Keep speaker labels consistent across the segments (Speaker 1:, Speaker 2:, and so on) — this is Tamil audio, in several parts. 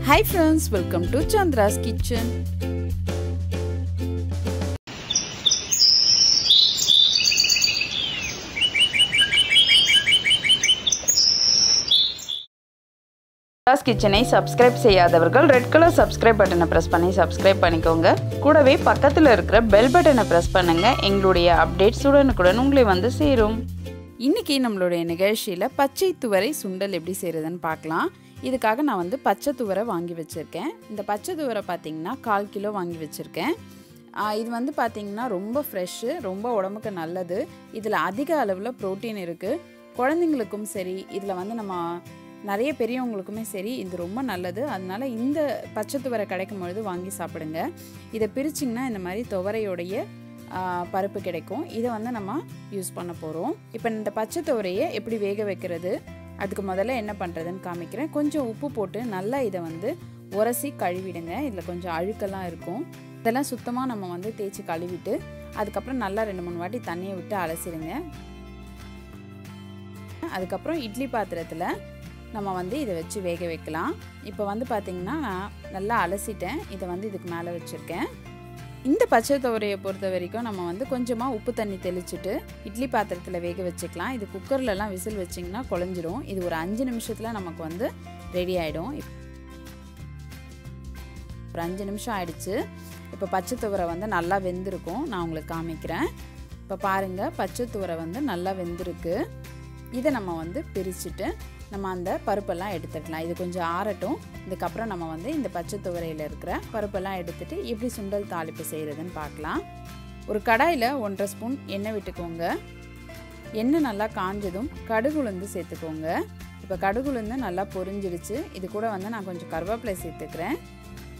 Speaker 1: Hi friends, welcome to Chandra's Kitchen. Chandra's Kitchen I subscribe செய்யாதவர்கள் ரெட் கலர் subscribe பட்டனை press பண்ணி subscribe பண்ணிக்கோங்க. கூடவே பக்கத்துல இருக்கிற bell பட்டனை press பண்ணுங்க. எங்களுடைய அப்டேட்ஸ் உடனுக்குடன் உங்களை வந்து சேரும். இன்னைக்கு நம்மளுடைய நிகழ்ச்சியில பச்சை துவரை சுண்டல் எப்படி செய்யறதுன்னு பார்க்கலாம். இதுக்காக நான் வந்து பச்சை துவரை வாங்கி வச்சிருக்கேன். இந்த பச்சை துவரை பாத்தீங்கன்னா 1/4 கிலோ வாங்கி வச்சிருக்கேன். இது வந்து பாத்தீங்கன்னா ரொம்ப ஃப்ரெஷ், ரொம்ப உடம்புக்கு நல்லது. இதுல அதிக அளவுல புரோட்டீன் இருக்கு. குழந்தைகளுக்கும் சரி, இதுல வந்து நம்ம நிறைய பெரியவங்களுக்குமே சரி இது ரொம்ப நல்லது. அதனால இந்த பச்சை துவரை கிடைக்கும் பொழுது வாங்கி சாப்பிடுங்க. இதை பிரிச்சிங்கன்னா இந்த மாதிரி துவரையோடைய பருப்பு கிடைக்கும். இதை வந்து நம்ம யூஸ் பண்ண போகிறோம். இப்போ இந்த பச்சை துவரையை எப்படி வேக வைக்கிறது, அதுக்கு முதல்ல என்ன பண்ணுறதுன்னு காமிக்கிறேன். கொஞ்சம் உப்பு போட்டு நல்லா இதை வந்து உரசி கழுவிடுங்க. இதில் கொஞ்சம் அழுக்கெல்லாம் இருக்கும். இதெல்லாம் சுத்தமாக நம்ம வந்து தேய்ச்சி கழுவிட்டு அதுக்கப்புறம் நல்லா 2-3 வாட்டி தண்ணியை விட்டு அலசிடுங்க. அதுக்கப்புறம் இட்லி பாத்திரத்தில் நம்ம வந்து இதை வச்சு வேக வைக்கலாம். இப்போ வந்து பார்த்திங்கன்னா நான் நல்லா அலசிட்டேன். இதை வந்து இதுக்கு மேலே வச்சுருக்கேன். இந்த பச்சை துவரையை பொறுத்த வரைக்கும் நம்ம வந்து கொஞ்சமாக உப்பு தண்ணி தெளிச்சுட்டு இட்லி பாத்திரத்தில் வேக வச்சுக்கலாம். இது குக்கர்லலாம் விசில் வச்சிங்கன்னா குழஞ்சிரும். இது ஒரு 5 நிமிஷத்தில் நமக்கு வந்து ரெடி ஆகிடும். ஒரு 5 நிமிஷம் ஆயிடுச்சு. இப்போ பச்சை துவரை வந்து நல்லா வெந்திருக்கும். நான் உங்களுக்கு காமிக்கிறேன். இப்போ பாருங்கள், பச்சை துவரை வந்து நல்லா வெந்திருக்கு. இதை நம்ம வந்து பிரிச்சுட்டு நம்ம அந்த பருப்பெல்லாம் எடுத்துடலாம். இது கொஞ்சம் ஆறட்டும். இதுக்கப்புறம் நம்ம வந்து இந்த பச்சை துவரையில் இருக்கிற பருப்பெல்லாம் எடுத்துகிட்டு எப்படி சுண்டல் தாளிப்பு செய்கிறதுன்னு பார்க்கலாம். ஒரு கடாயில் 1.5 ஸ்பூன் எண்ணெய் விட்டுக்கோங்க. எண்ணெய் நல்லா காஞ்சதும் கடுகு உளுந்து சேர்த்துக்கோங்க. இப்போ கடுகு உளுந்து நல்லா பொரிஞ்சிடுச்சு. இது கூட வந்து நான் கொஞ்சம் கருவேப்பிலை சேர்த்துக்கிறேன்.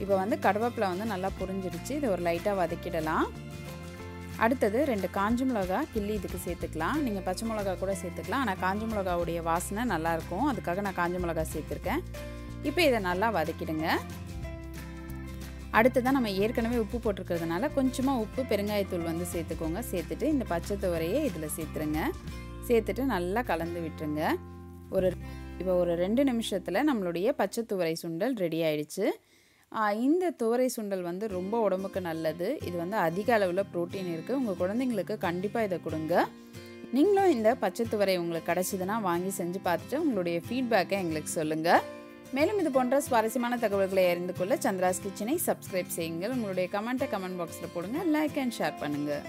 Speaker 1: இப்போ வந்து கருவேப்பிலை வந்து நல்லா பொரிஞ்சிடுச்சு. இதை ஒரு லைட்டாக வதக்கிடலாம். அடுத்தது 2 காஞ்ச மிளகா கிள்ளி இதுக்கு சேர்த்துக்கலாம். நீங்கள் பச்சை மிளகா கூட சேர்த்துக்கலாம். ஆனால் காஞ்ச மிளகாவுடைய வாசனை நல்லாயிருக்கும். அதுக்காக நான் காஞ்ச மிளகா சேர்த்துருக்கேன். இப்போ இதை நல்லா வதக்கிடுங்க. அடுத்ததான் நம்ம ஏற்கனவே உப்பு போட்டிருக்கிறதுனால கொஞ்சமாக உப்பு, பெருங்காயத்தூள் வந்து சேர்த்துக்கோங்க. சேர்த்துட்டு இந்த பச்சை துவரையை இதில் சேர்த்துருங்க. சேர்த்துட்டு நல்லா கலந்து விட்டுருங்க. இப்போ ஒரு 2 நிமிஷத்தில் நம்மளுடைய பச்சை துவரை சுண்டல் ரெடி ஆயிடுச்சு. இந்த துவரை சுண்டல் வந்து ரொம்ப உடம்புக்கு நல்லது. இது வந்து அதிக அளவில் புரோட்டீன் இருக்குது. உங்கள் குழந்தைங்களுக்கு கண்டிப்பாக இதை கொடுங்க. நீங்களும் இந்த பச்சை துவரை உங்களுக்கு கிடச்சிதுன்னா வாங்கி செஞ்சு பார்த்துட்டு உங்களுடைய ஃபீட்பேக்கை எங்களுக்கு சொல்லுங்கள். மேலும் இது போன்ற சுவாரஸ்யமான தகவல்களை அறிந்து கொள்ள சந்திராஸ் கிச்சனை சப்ஸ்கிரைப் செய்யுங்கள். உங்களுடைய கமெண்ட் பாக்ஸில் போடுங்க. லைக் அண்ட் ஷேர் பண்ணுங்கள்.